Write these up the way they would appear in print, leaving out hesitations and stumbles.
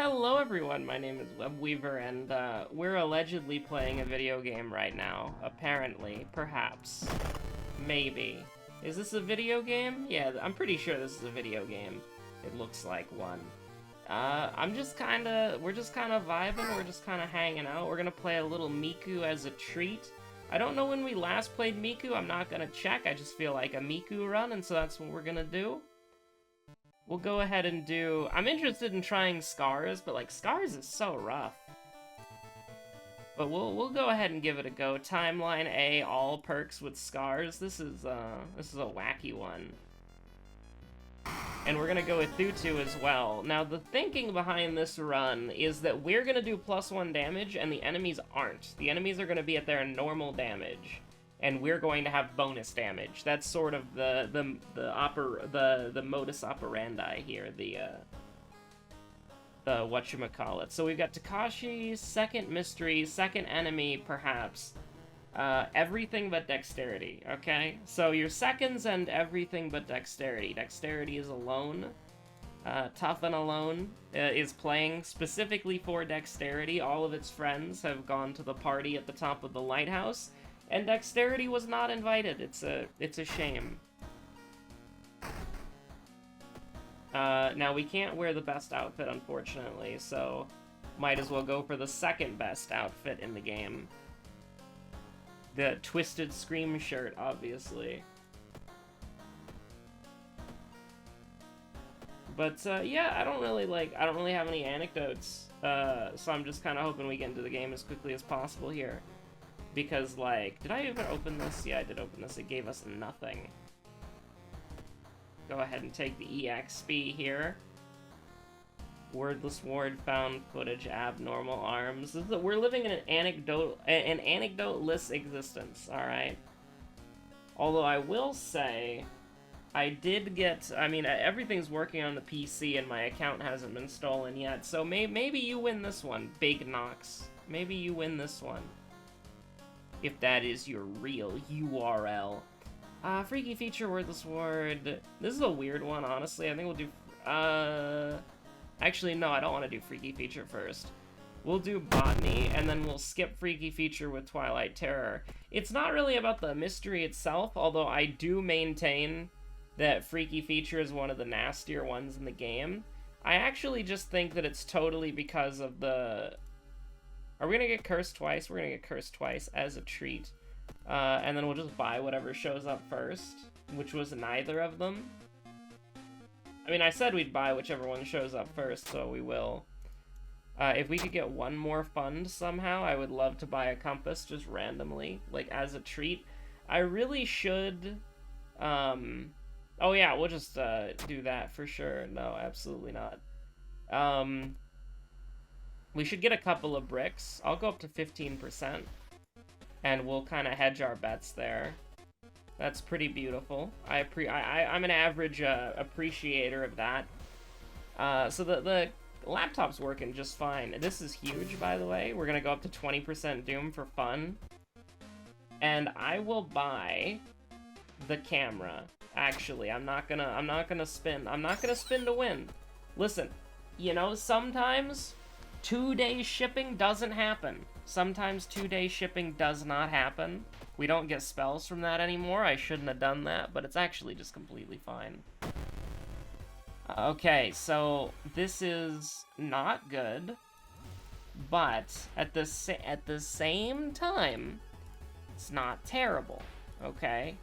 Hello everyone, my name is Webweaver, and we're allegedly playing a video game right now. Apparently. Perhaps. Maybe. Is this a video game? Yeah, I'm pretty sure this is a video game. It looks like one. we're just kinda vibing, we're just kinda hanging out. We're gonna play a little Miku as a treat. I don't know when we last played Miku, I'm not gonna check, I just feel like a Miku run, and so that's what we're gonna do. We'll go ahead and do... I'm interested in trying Scars, but, like, Scars is so rough. But we'll go ahead and give it a go. Timeline A, all perks with Scars. This is a wacky one. And we're gonna go with Thutu as well. Now, the thinking behind this run is that we're gonna do +1 damage, and the enemies aren't. The enemies are gonna be at their normal damage. And we're going to have bonus damage. That's sort of the modus operandi here, the whatchamacallit. So we've got Takashi, second mystery, second enemy, perhaps. Everything but dexterity, okay? So your seconds and everything but dexterity. Dexterity is alone. Toughen alone is playing specifically for dexterity. All of its friends have gone to the party at the top of the lighthouse. And Dexterity was not invited. It's a shame. Now we can't wear the best outfit, unfortunately, so might as well go for the second best outfit in the game. The Twisted Scream shirt, obviously. But, yeah, I don't really have any anecdotes, so I'm just kind of hoping we get into the game as quickly as possible here. Because, like, did I even open this? Yeah, I did open this. It gave us nothing. Go ahead and take the EXP here. Wordless Ward, found footage, abnormal arms. We're living in an anecdoteless existence, alright? Although I will say, I did get... I mean, everything's working on the PC and my account hasn't been stolen yet, so maybe you win this one, Big Nox. Maybe you win this one. If that is your real URL. Freaky feature, wordless word. This is a weird one, honestly. I think we'll do... Actually, no, I don't want to do freaky feature first. We'll do botany, and then we'll skip freaky feature with Twilight Terror. It's not really about the mystery itself, although I do maintain that freaky feature is one of the nastier ones in the game. I actually just think that it's totally because of the... Are we gonna get cursed twice? We're gonna get cursed twice as a treat. And then we'll just buy whatever shows up first, which was neither of them. I mean, I said we'd buy whichever one shows up first, so we will. If we could get one more fund somehow, I would love to buy a compass just randomly, like as a treat. I really should... Oh yeah, we'll just do that for sure. No, absolutely not. We should get a couple of bricks. I'll go up to 15%. And we'll kind of hedge our bets there. That's pretty beautiful. I'm an average appreciator of that. So the laptop's working just fine. This is huge, by the way. We're gonna go up to 20% Doom for fun. And I will buy the camera. Actually, I'm not gonna spin to win. Listen, you know, sometimes 2-day shipping doesn't happen. Sometimes 2-day shipping does not happen. We don't get spells from that anymore. I shouldn't have done that, but it's actually just completely fine. Okay, so this is not good, but at the same time, it's not terrible, okay?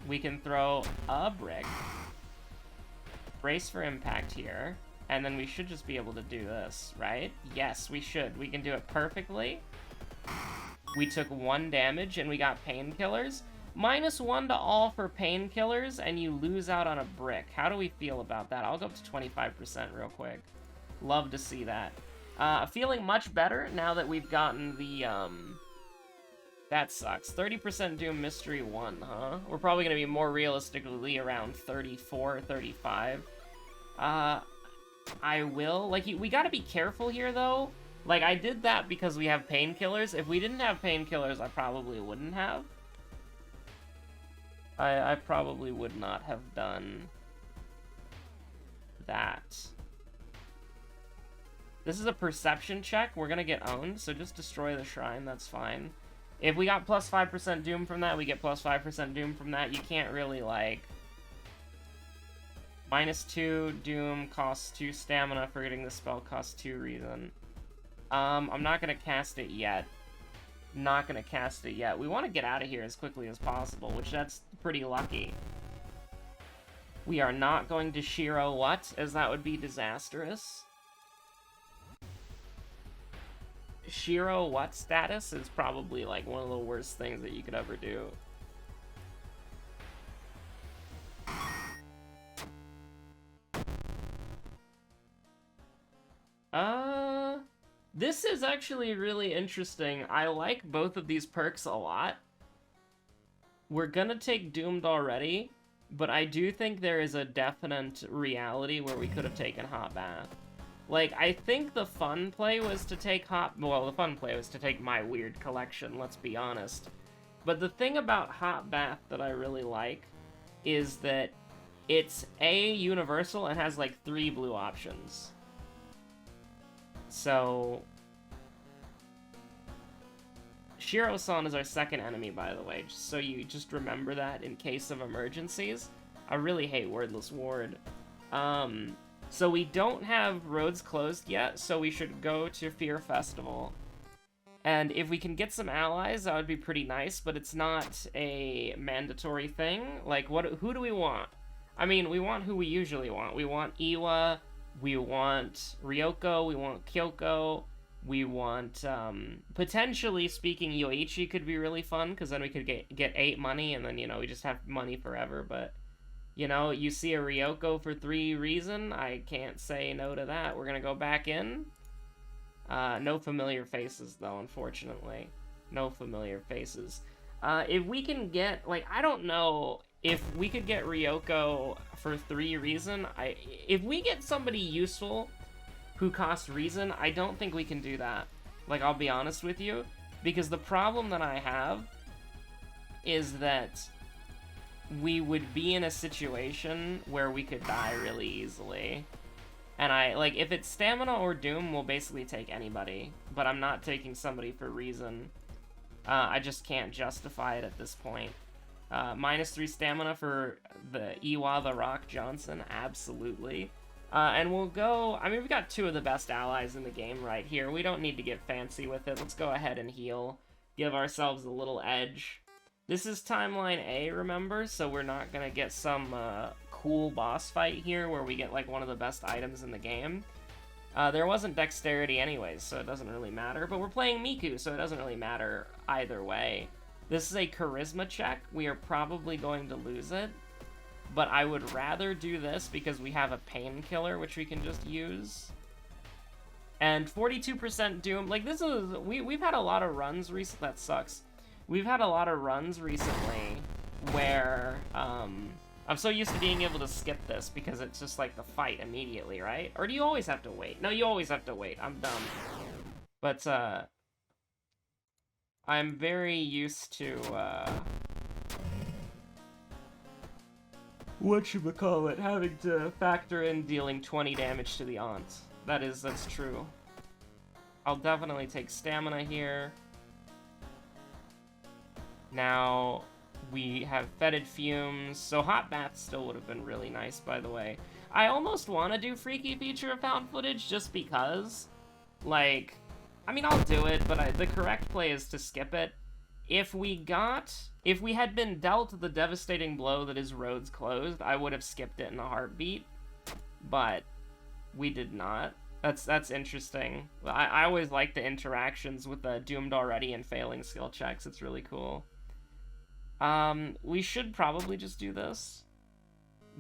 We can throw a brick, brace for impact here, and then we should just be able to do this, right? Yes, we should. We can do it perfectly. We took 1 damage, and we got painkillers. -1 to all for painkillers, and you lose out on a brick. How do we feel about that? I'll go up to 25% real quick. Love to see that. Feeling much better now that we've gotten the, That sucks. 30% Doom Mystery 1, huh? We're probably going to be more realistically around 34, 35. I will. Like, we gotta be careful here, though. Like, I did that because we have painkillers. If we didn't have painkillers, I probably wouldn't have. I probably would not have done that. This is a perception check. We're gonna get owned, so just destroy the shrine. That's fine. If we got plus 5% doom from that, we get plus 5% doom from that. You can't really, like... -2 doom costs 2 stamina. Forgetting the spell costs 2 reason. I'm not gonna cast it yet. Not gonna cast it yet. We want to get out of here as quickly as possible, which that's pretty lucky. We are not going to Shiro what, as that would be disastrous. Shiro what status is probably like one of the worst things that you could ever do. This is actually really interesting. I like both of these perks a lot. We're gonna take Doomed already, but I do think there is a definite reality where we could have taken Hot Bath. Like, I think the fun play was to take the fun play was to take my weird collection, let's be honest. But the thing about Hot Bath that I really like is that it's universal and has like 3 blue options. So, Shiro-san is our second enemy, by the way, just so you just remember that in case of emergencies. I really hate Wordless Ward. So we don't have roads closed yet, so we should go to Fear Festival. And if we can get some allies, that would be pretty nice, but it's not a mandatory thing. Like, who do we want? I mean, we want who we usually want. We want Iwa, we want Ryoko, we want Kyoko, we want, potentially speaking, Yoichi could be really fun, because then we could get 8 money, and then, you know, we just have money forever, but, you know, you see a Ryoko for 3 reason, I can't say no to that. We're gonna go back in. No familiar faces, though, unfortunately. No familiar faces. If we can get, like, I don't know if we could get Ryoko for 3 reason. If we get somebody useful who costs reason, I don't think we can do that. Like, I'll be honest with you. Because the problem that I have is that we would be in a situation where we could die really easily. And if it's stamina or doom, we'll basically take anybody. But I'm not taking somebody for reason. I just can't justify it at this point. -3 stamina for the Iwa the Rock Johnson, absolutely. And we'll go, I mean, we've got 2 of the best allies in the game right here. We don't need to get fancy with it. Let's go ahead and heal. Give ourselves a little edge. This is Timeline A, remember? So we're not gonna get some cool boss fight here where we get, like, one of the best items in the game. There wasn't dexterity anyways, so it doesn't really matter. But we're playing Miku, so it doesn't really matter either way. This is a charisma check. We are probably going to lose it. But I would rather do this because we have a painkiller, which we can just use. And 42% doom. Like, this is... We've had a lot of runs recently... That sucks. We've had a lot of runs recently where... I'm so used to being able to skip this because it's just like the fight immediately, right? Or do you always have to wait? No, you always have to wait. I'm dumb. But, I'm very used to, whatchamacallit, having to factor in dealing 20 damage to the aunt. That's true. I'll definitely take stamina here. Now, we have fetid fumes, so hot bath still would have been really nice, by the way. I almost want to do freaky feature of found footage just because, like, I mean, I'll do it, but the correct play is to skip it. If we had been dealt the devastating blow that is roads closed, I would have skipped it in a heartbeat, but we did not. That's interesting. I always like the interactions with the doomed already and failing skill checks. It's really cool. We should probably just do this.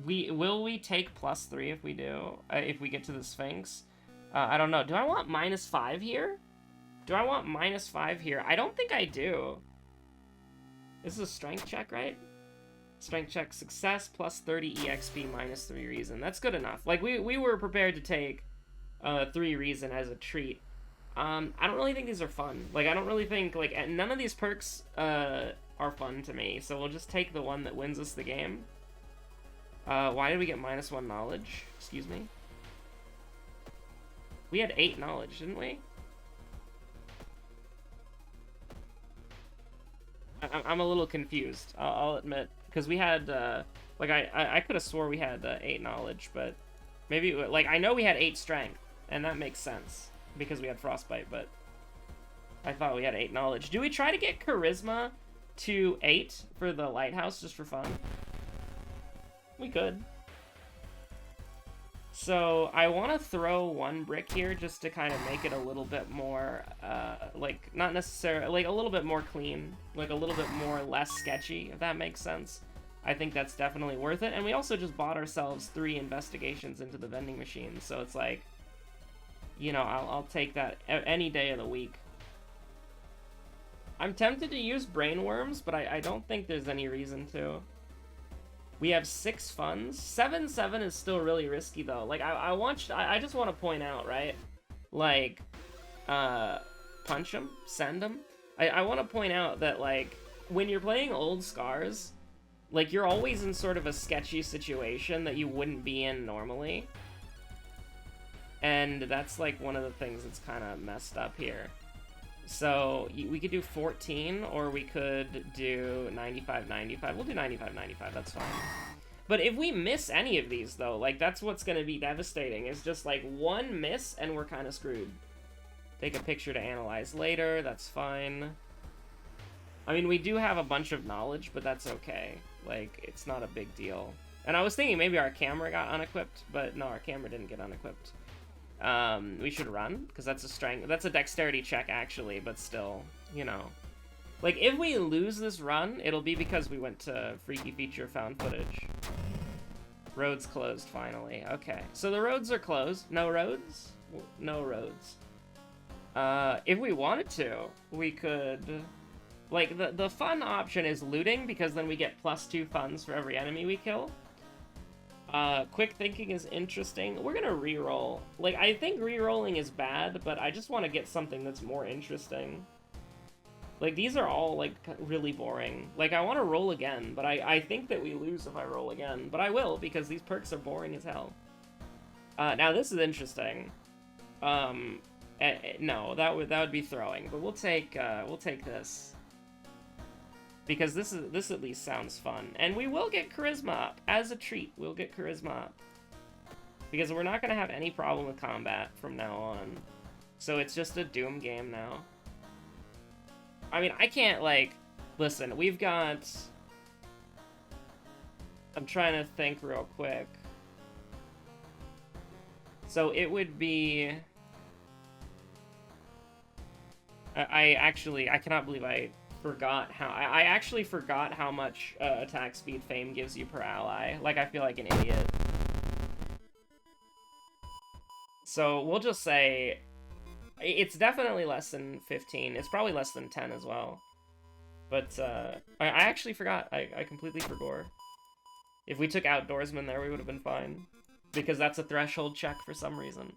Will we take +3 if we do? If we get to the Sphinx? I don't know. Do I want -5 here? Do I want -5 here? I don't think I do. This is a strength check, right? Strength check success, +30 EXP, -3 reason. That's good enough. Like, we were prepared to take 3 reason as a treat. I don't really think these are fun. Like, I don't really think, like, none of these perks are fun to me, so we'll just take the one that wins us the game. Why did we get -1 knowledge? Excuse me? We had 8 knowledge, didn't we? I'm a little confused, I'll admit. Because we had, like, I could have swore we had 8 knowledge, but maybe, like, I know we had 8 strength, and that makes sense, because we had frostbite, but I thought we had 8 knowledge. Do we try to get charisma to 8 for the lighthouse, just for fun? We could. So, I want to throw 1 brick here just to kind of make it a little bit more, like, not necessarily, like, a little bit more clean. Like, a little bit more less sketchy, if that makes sense. I think that's definitely worth it. And we also just bought ourselves 3 investigations into the vending machine. So it's like, you know, I'll take that any day of the week. I'm tempted to use brainworms, but I don't think there's any reason to. We have 6 funds. 7-7 is still really risky, though. Like, I just want to point out, right? Like, punch them, send them. I want to point out that, like, when you're playing old Scars, like, you're always in sort of a sketchy situation that you wouldn't be in normally. And that's, like, one of the things that's kind of messed up here. So, we could do 14, or we could do 95-95. We'll do 95-95, that's fine. But if we miss any of these, though, like, that's what's going to be devastating. It's just, like, 1 miss, and we're kind of screwed. Take a picture to analyze later, that's fine. I mean, we do have a bunch of knowledge, but that's okay. Like, it's not a big deal. And I was thinking maybe our camera got unequipped, but no, our camera didn't get unequipped. We should run, because that's a strength, that's a dexterity check, actually, but still, you know. Like, if we lose this run, it'll be because we went to Freaky Feature found footage. Roads closed, finally. Okay, so the roads are closed. No roads? No roads. If we wanted to, we could... Like, the fun option is looting, because then we get +2 funds for every enemy we kill. Quick thinking is interesting. We're gonna reroll. Like, I think rerolling is bad, but I just want to get something that's more interesting. Like, these are all, like, really boring. Like, I want to roll again, but I think that we lose if I roll again. But I will, because these perks are boring as hell. Now, this is interesting. No, that would be throwing, but we'll take this. Because this at least sounds fun. And we will get charisma up. As a treat, we'll get charisma up. Because we're not going to have any problem with combat from now on. So it's just a Doom game now. I mean, I can't, like... Listen, we've got... I'm trying to think real quick. So it would be... I cannot believe I forgot how... I actually forgot how much attack speed fame gives you per ally. Like, I feel like an idiot. So, we'll just say... It's definitely less than 15. It's probably less than 10 as well. But, I actually forgot. I completely forgot. If we took Outdoorsman there, we would have been fine. Because that's a threshold check for some reason.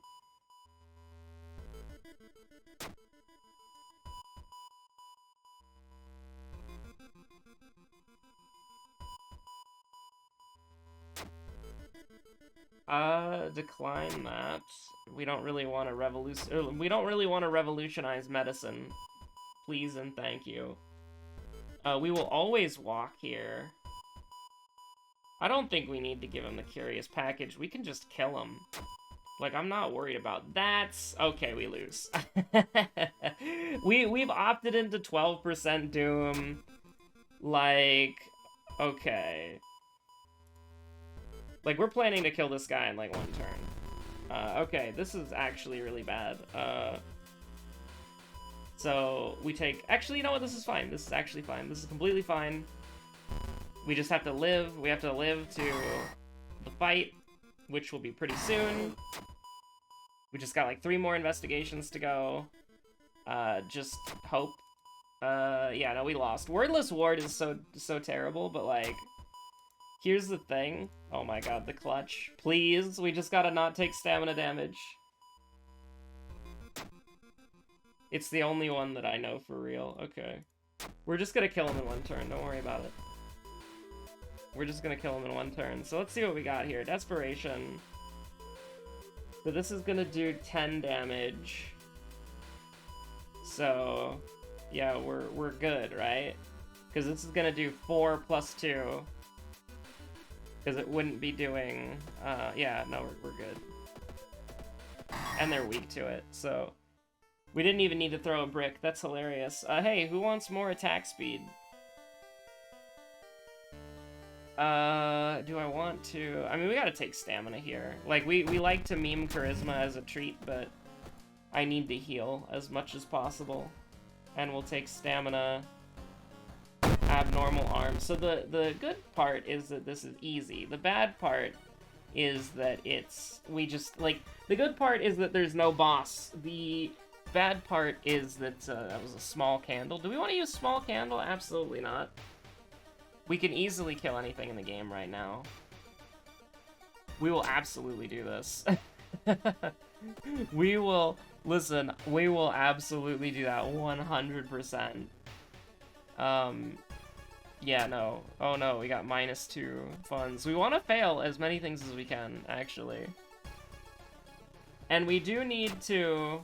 Decline that. We don't really want to revolutionize medicine. Please and thank you. We will always walk here. I don't think we need to give him the curious package. We can just kill him. Like, I'm not worried about that. Okay, we lose. We've opted into 12% Doom. Like, okay. Like, we're planning to kill this guy in, like, 1 turn. Okay, this is actually really bad. So, we take... Actually, you know what? This is fine. This is actually fine. This is completely fine. We just have to live. We have to live to the fight, which will be pretty soon. We just got, like, 3 more investigations to go. Just hope. Yeah, no, we lost. Wordless Ward is so terrible, but, like... Here's the thing. Oh my god, the clutch. Please, we just gotta not take stamina damage. It's the only one that I know for real. Okay. We're just gonna kill him in 1 turn, don't worry about it. We're just gonna kill him in 1 turn. So let's see what we got here. Desperation. So this is gonna do 10 damage. So, yeah, we're good, right? Because this is gonna do 4 plus 2. Because it wouldn't be doing, yeah, no, we're good. And they're weak to it, so... We didn't even need to throw a brick, that's hilarious. Hey, who wants more attack speed? Do I want to... I mean, we gotta take stamina here. Like, we like to meme charisma as a treat, but I need to heal as much as possible. And we'll take stamina, abnormal arms. So the good part is that this is easy. The bad part is that we just, like, the good part is that there's no boss. The bad part is that that was a small candle. Do we want to use small candle? Absolutely not. We can easily kill anything in the game right now. We will absolutely do this. We will, listen, we will absolutely do that 100%. Yeah, no. Oh no, we got -2 funds. We want to fail as many things as we can, actually. And we do need to...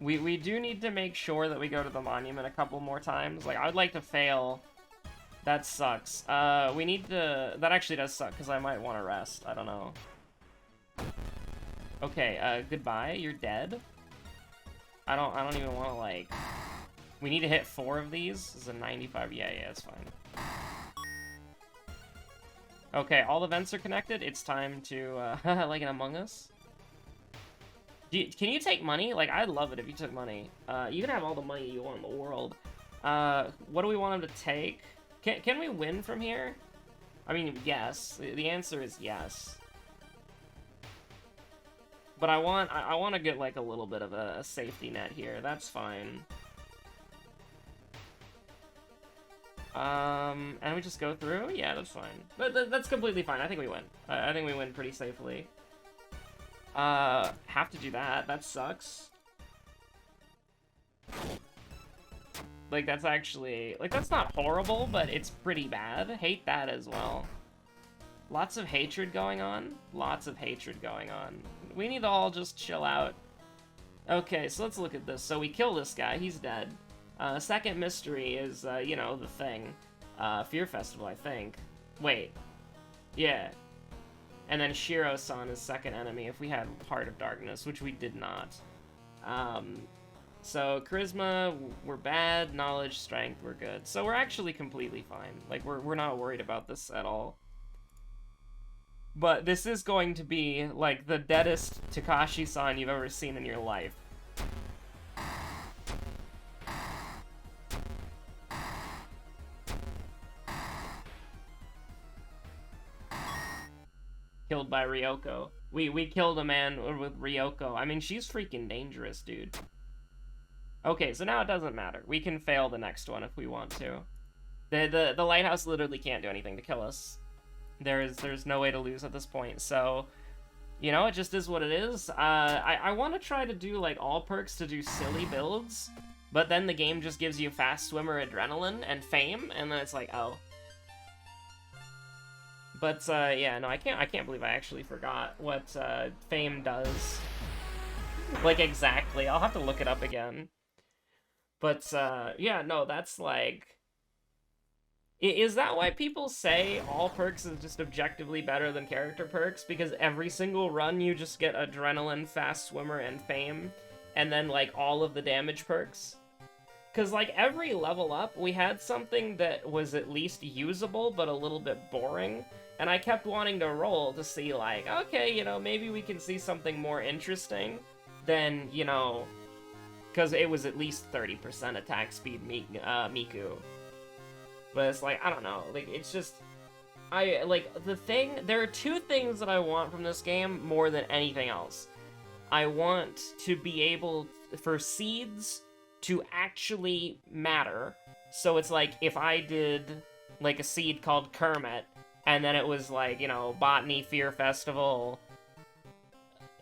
We do need to make sure that we go to the monument a couple more times. Like, I would like to fail. That sucks. We need to... That actually does suck, because I might want to rest. I don't know. Okay, goodbye. You're dead. I don't even want to, like... We need to hit 4 of these. This is a 95. Yeah, it's fine. Okay, all the vents are connected. It's time to, like an Among Us. Can you take money? Like, I'd love it if you took money. You can have all the money you want in the world. What do we want him to take? Can we win from here? I mean, yes. The answer is yes. But I want to get, like, a little bit of a safety net here. That's fine. And we just go through? Yeah, that's fine. That's completely fine. I think we win. I think we win pretty safely. Have to do that. That sucks. Like, that's actually... Like, that's not horrible, but it's pretty bad. Hate that as well. Lots of hatred going on. Lots of hatred going on. We need to all just chill out. Okay, so let's look at this. So we kill this guy. He's dead. Second mystery is, you know, the thing. Fear Festival, I think. Wait. Yeah. And then Shiro-san is second enemy if we had Heart of Darkness, which we did not. So Charisma, we're bad. Knowledge, Strength, we're good. So we're actually completely fine. Like, we're not worried about this at all. But this is going to be, like, the deadest Takashi-san you've ever seen in your life. Killed by Ryoko. We killed a man with Ryoko. I mean, she's freaking dangerous, dude. Okay, so now it doesn't matter. We can fail the next one if we want to. The lighthouse literally can't do anything to kill us. There's no way to lose at this point, so... You know, it just is what it is. I want to try to do, like, all perks to do silly builds, but then the game just gives you Fast Swimmer, Adrenaline, and Fame, and then it's like, oh... But, yeah, no, I can't believe I actually forgot what, Fame does. Like, exactly. I'll have to look it up again. But, yeah, no, that's, like... Is that why people say all perks is just objectively better than character perks? Because every single run you just get Adrenaline, Fast Swimmer, and Fame, and then, like, all of the damage perks? Because, like, every level up, we had something that was at least usable, but a little bit boring. And I kept wanting to roll to see, like, okay, you know, maybe we can see something more interesting than, you know, because it was at least 30% attack speed Miku. But it's like, I don't know, like, it's just, there are two things that I want from this game more than anything else. I want to be able, for seeds to actually matter. So it's like, if I did, like, a seed called Kermit, and then it was like, you know, Botany Fear Festival,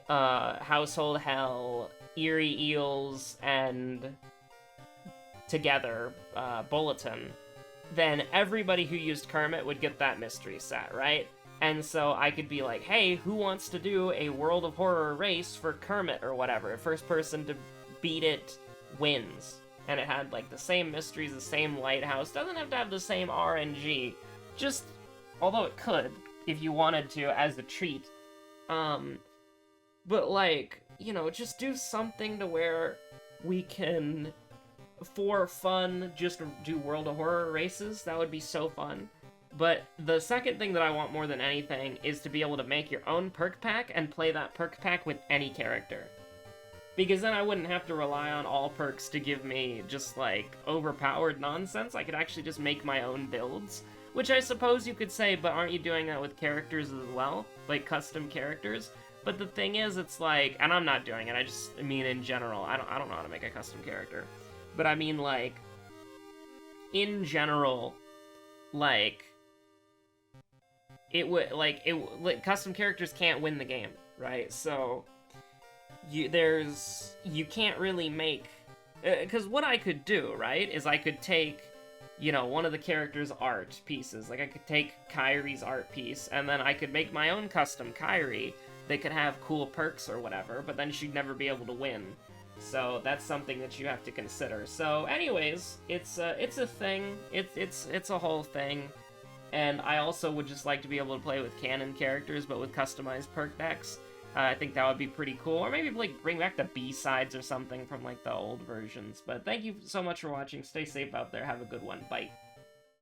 Household Hell, Eerie Eels, and together, Bulletin, then everybody who used Kermit would get that mystery set, right? And so I could be like, hey, who wants to do a World of Horror race for Kermit or whatever? First person to beat it wins. And it had like the same mysteries, the same lighthouse. Doesn't have to have the same RNG. Just, although it could, if you wanted to, as a treat. But like, you know, just do something to where we can, for fun, just do World of Horror races. That would be so fun. But the second thing that I want more than anything is to be able to make your own perk pack and play that perk pack with any character. Because then I wouldn't have to rely on all perks to give me just, like, overpowered nonsense. I could actually just make my own builds. Which I suppose you could say, but aren't you doing that with characters as well? Like, custom characters? But the thing is, it's like, and I'm not doing it, I mean in general, I don't know how to make a custom character. But I mean, like, in general, like, custom characters can't win the game, right? So, you can't really make, because what I could do, right, is I could take, you know, one of the character's art pieces, like I could take Kyrie's art piece, and then I could make my own custom Kyrie. They could have cool perks or whatever, but then she'd never be able to win. So that's something that you have to consider. So anyways, it's a thing. It's a whole thing. And I also would just like to be able to play with canon characters, but with customized perk decks. I think that would be pretty cool. Or maybe like bring back the B-sides or something from like the old versions. But thank you so much for watching. Stay safe out there. Have a good one. Bye.